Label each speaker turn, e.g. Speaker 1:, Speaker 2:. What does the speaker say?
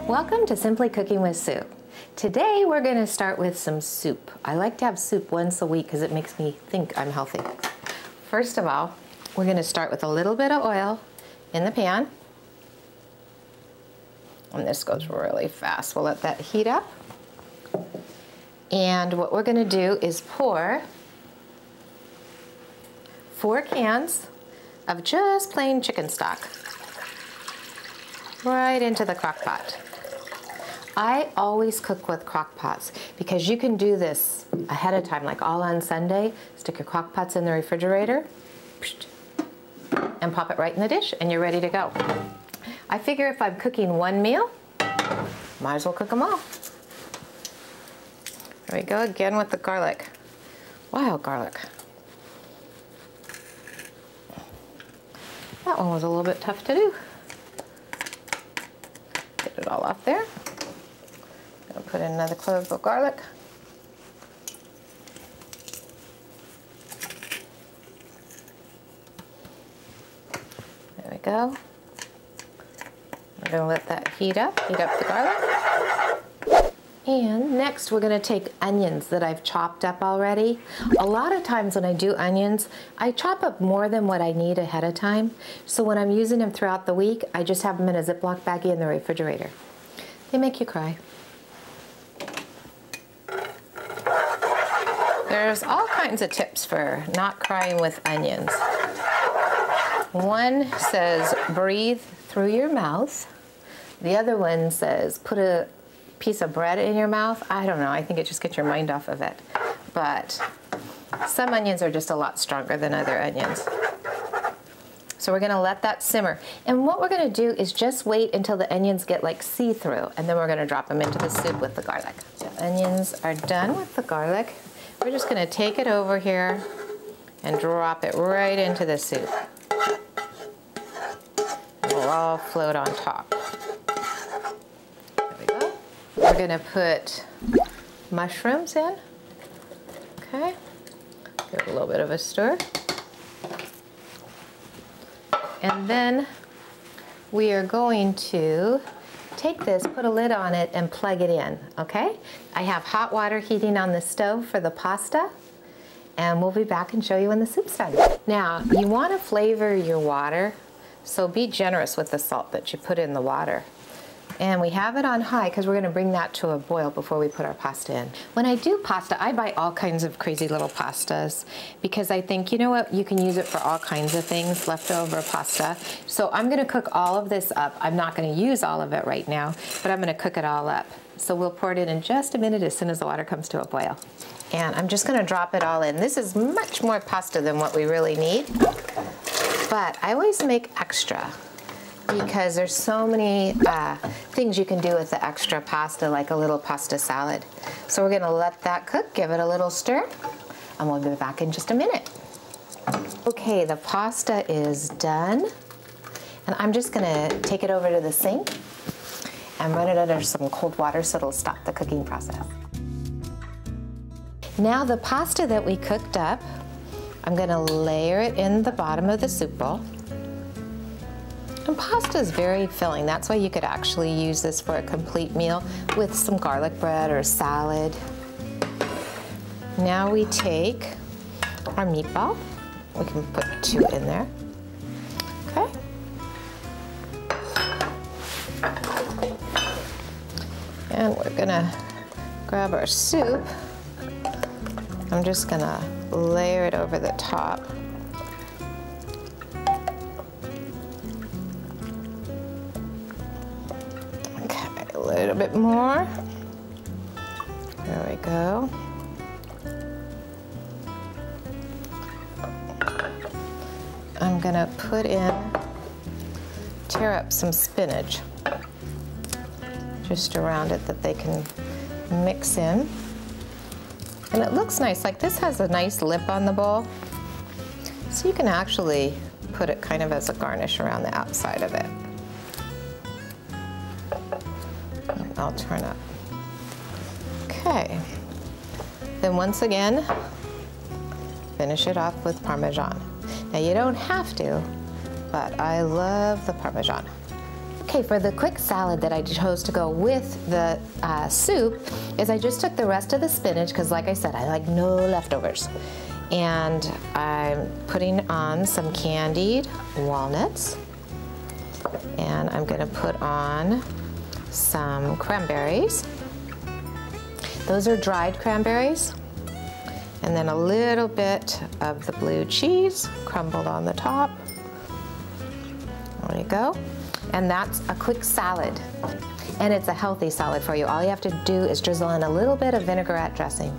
Speaker 1: Welcome to Simply Cooking with Sue. Today we're going to start with some soup. I like to have soup once a week because it makes me think I'm healthy. First of all, we're going to start with a little bit of oil in the pan. And this goes really fast. We'll let that heat up. And what we're going to do is pour 4 cans of just plain chicken stock right into the crock pot. I always cook with crock pots because you can do this ahead of time, like all on Sunday. Stick your crock pots in the refrigerator and pop it right in the dish and you're ready to go. I figure if I'm cooking one meal, might as well cook them all. There we go again with the garlic. Wild garlic. That one was a little bit tough to do. Get it all off there. I'll put in another clove of garlic. There we go. We're going to let that heat up the garlic. And next we're going to take onions that I've chopped up already. A lot of times when I do onions, I chop up more than what I need ahead of time. So when I'm using them throughout the week, I just have them in a Ziploc baggie in the refrigerator. They make you cry. There's all kinds of tips for not crying with onions. One says breathe through your mouth. The other one says put a piece of bread in your mouth. I don't know, I think it just gets your mind off of it. But some onions are just a lot stronger than other onions. So we're gonna let that simmer. And what we're gonna do is just wait until the onions get like see-through, and then we're gonna drop them into the soup with the garlic. So onions are done with the garlic. We're just gonna take it over here and drop it right into the soup. It'll all float on top. There we go. We're gonna put mushrooms in. Okay. Give it a little bit of a stir. And then we are going to take this, put a lid on it, and plug it in, okay? I have hot water heating on the stove for the pasta, and we'll be back and show you when the soup's done. Now, you want to flavor your water, so be generous with the salt that you put in the water. And we have it on high because we're going to bring that to a boil before we put our pasta in. When I do pasta, I buy all kinds of crazy little pastas because I think, you know what, you can use it for all kinds of things, leftover pasta. So I'm going to cook all of this up. I'm not going to use all of it right now, but I'm going to cook it all up. So we'll pour it in just a minute as soon as the water comes to a boil. And I'm just going to drop it all in. This is much more pasta than what we really need, but I always make extra, because there's so many things you can do with the extra pasta, like a little pasta salad. So we're gonna let that cook, give it a little stir, and we'll be back in just a minute. Okay, the pasta is done. And I'm just gonna take it over to the sink and run it under some cold water so it'll stop the cooking process. Now the pasta that we cooked up, I'm gonna layer it in the bottom of the soup bowl. And pasta is very filling. That's why you could actually use this for a complete meal with some garlic bread or salad. Now we take our meatball. We can put 2 in there. Okay. And we're gonna grab our soup. I'm just gonna layer it over the top. A little bit more. There we go. I'm gonna put in, tear up some spinach just around it that they can mix in. And it looks nice, like this has a nice lip on the bowl. So you can actually put it kind of as a garnish around the outside of it. I'll turn up. Okay. Then once again, finish it off with Parmesan. Now you don't have to, but I love the Parmesan. Okay, for the quick salad that I chose to go with the soup is I just took the rest of the spinach, because like I said, I like no leftovers. And I'm putting on some candied walnuts. And I'm gonna put on some cranberries. Those are dried cranberries. And then a little bit of the blue cheese crumbled on the top. There you go. And that's a quick salad. And it's a healthy salad for you. All you have to do is drizzle in a little bit of vinaigrette dressing.